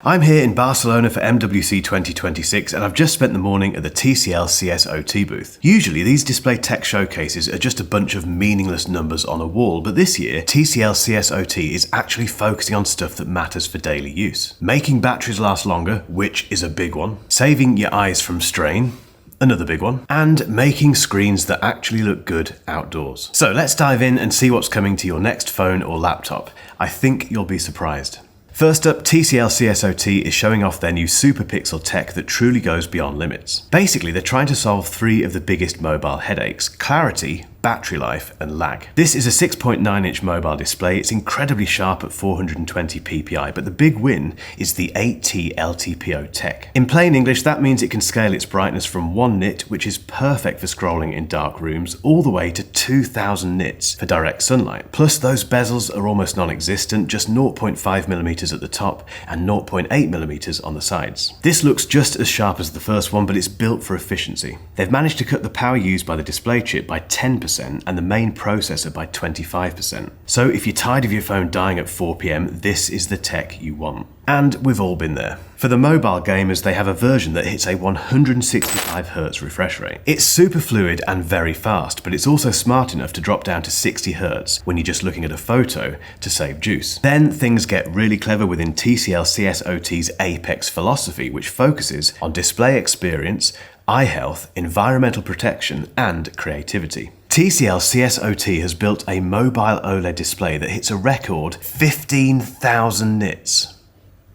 I'm here in Barcelona for MWC 2026 and I've just spent the morning at the TCL CSOT booth. Usually these display tech showcases are just a bunch of meaningless numbers on a wall, but this year TCL CSOT is actually focusing on stuff that matters for daily use. Making batteries last longer, which is a big one. Saving your eyes from strain, another big one, and making screens that actually look good outdoors. So let's dive in and see what's coming to your next phone or laptop. I think you'll be surprised. First up, TCL CSOT is showing off their new super pixel tech that truly goes beyond limits. Basically, they're trying to solve three of the biggest mobile headaches: clarity, battery life, and lag. This is a 6.9-inch mobile display. It's incredibly sharp at 420 ppi, but the big win is the 8T LTPO tech. In plain English, that means it can scale its brightness from 1 nit, which is perfect for scrolling in dark rooms, all the way to 2000 nits for direct sunlight. Plus, those bezels are almost non-existent, just 0.5mm at the top and 0.8mm on the sides. This looks just as sharp as the first one, but it's built for efficiency. They've managed to cut the power used by the display chip by 10% and the main processor by 25%. So if you're tired of your phone dying at 4 p.m, this is the tech you want. And we've all been there. For the mobile gamers, they have a version that hits a 165Hz refresh rate. It's super fluid and very fast, but it's also smart enough to drop down to 60Hz when you're just looking at a photo to save juice. Then things get really clever within TCL CSOT's Apex philosophy, which focuses on display experience, eye health, environmental protection, and creativity. TCL CSOT has built a mobile OLED display that hits a record 15,000 nits.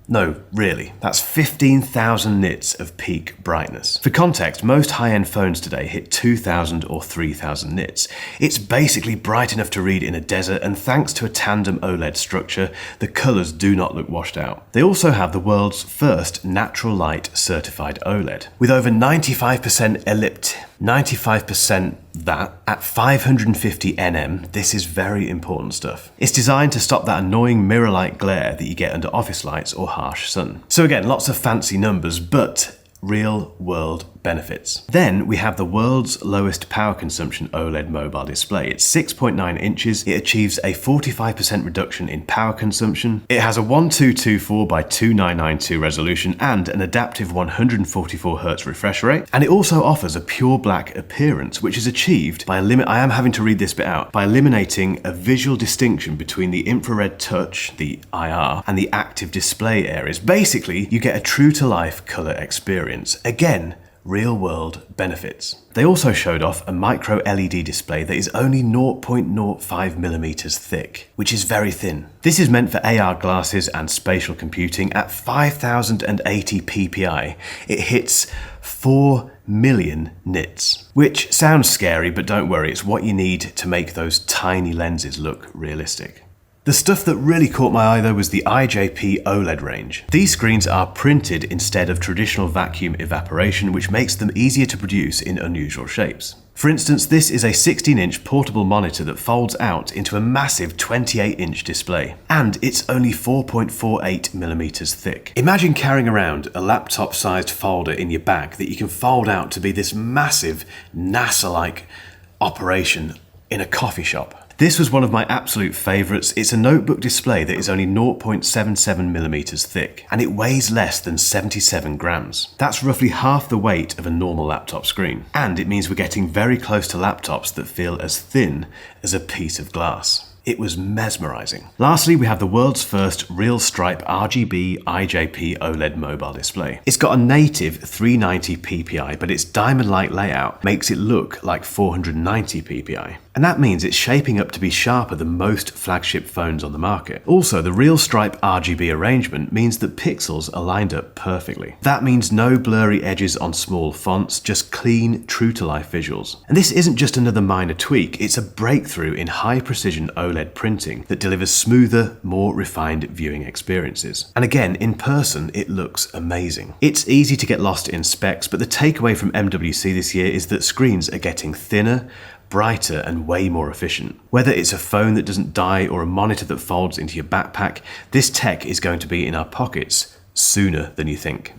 No, really, that's 15,000 nits of peak brightness. For context, most high-end phones today hit 2,000 or 3,000 nits. It's basically bright enough to read in a desert, and thanks to a tandem OLED structure, the colours do not look washed out. They also have the world's first natural light certified OLED. With over 95% 95% that at 550 nm, this is very important stuff. It's designed to stop that annoying mirror-like glare that you get under office lights or harsh sun. So again, lots of fancy numbers, but real-world benefits. Then we have the world's lowest power consumption OLED mobile display. It's 6.9 inches. It achieves a 45% reduction in power consumption. It has a 1224 by 2992 resolution and an adaptive 144Hz refresh rate. And it also offers a pure black appearance, which is achieved by I am having to read this bit out, by eliminating a visual distinction between the infrared touch, the IR, and the active display areas. Basically, you get a true-to-life color experience. Again, real-world benefits. They also showed off a MicroLED display that is only 0.05mm thick, which is very thin. This is meant for AR glasses and spatial computing. At 5080 ppi, it hits 4 million nits, which sounds scary, but don't worry, it's what you need to make those tiny lenses look realistic. The stuff that really caught my eye though was the IJP OLED range. These screens are printed instead of traditional vacuum evaporation, which makes them easier to produce in unusual shapes. For instance, this is a 16-inch portable monitor that folds out into a massive 28-inch display, and it's only 4.48mm thick. Imagine carrying around a laptop-sized folder in your bag that you can fold out to be this massive NASA-like operation in a coffee shop. This was one of my absolute favourites. It's a notebook display that is only 0.77mm thick, and it weighs less than 77 grams. That's roughly half the weight of a normal laptop screen. And it means we're getting very close to laptops that feel as thin as a piece of glass. It was mesmerizing. Lastly, we have the world's first RealStripe RGB IJP OLED mobile display. It's got a native 390 ppi, but its diamond-like layout makes it look like 490 ppi. And that means it's shaping up to be sharper than most flagship phones on the market. Also, the RealStripe RGB arrangement means that pixels are lined up perfectly. That means no blurry edges on small fonts, just clean, true-to-life visuals. And this isn't just another minor tweak, it's a breakthrough in high-precision OLED printing that delivers smoother, more refined viewing experiences. And again, in person, it looks amazing. It's easy to get lost in specs, but the takeaway from MWC this year is that screens are getting thinner, brighter, and way more efficient. Whether it's a phone that doesn't die or a monitor that folds into your backpack, this tech is going to be in our pockets sooner than you think.